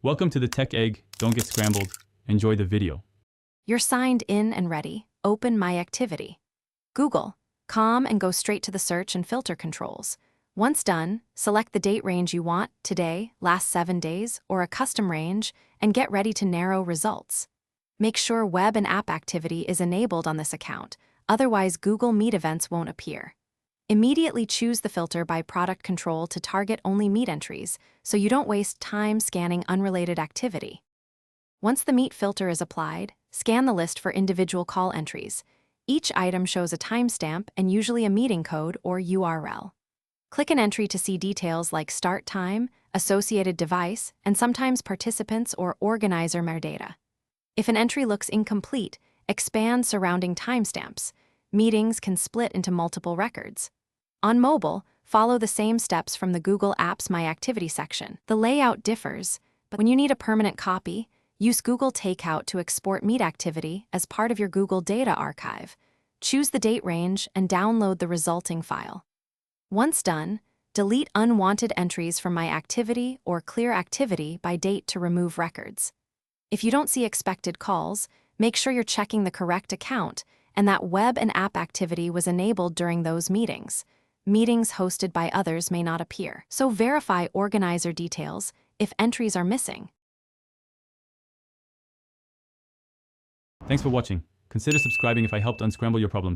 Welcome to the Tech Egg. Don't get scrambled. Enjoy the video. You're signed in and ready. Open My Activity. Google, and go straight to the search and filter controls. Once done, select the date range you want, today, last 7 days, or a custom range, and get ready to narrow results. Make sure web and app activity is enabled on this account, otherwise Google Meet events won't appear. Immediately choose the filter by product control to target only Meet entries, so you don't waste time scanning unrelated activity. Once the Meet filter is applied, scan the list for individual call entries. Each item shows a timestamp and usually a meeting code or URL. Click an entry to see details like start time, associated device, and sometimes participants or organizer metadata. If an entry looks incomplete, expand surrounding timestamps. Meetings can split into multiple records. On mobile, follow the same steps from the Google Apps My Activity section. The layout differs, but when you need a permanent copy, use Google Takeout to export Meet activity as part of your Google Data Archive. Choose the date range and download the resulting file. Once done, delete unwanted entries from My Activity or clear activity by date to remove records. If you don't see expected calls, make sure you're checking the correct account and that web and app activity was enabled during those meetings. Meetings hosted by others may not appear, so verify organizer details if entries are missing. Thanks for watching. Consider subscribing if I helped unscramble your problems.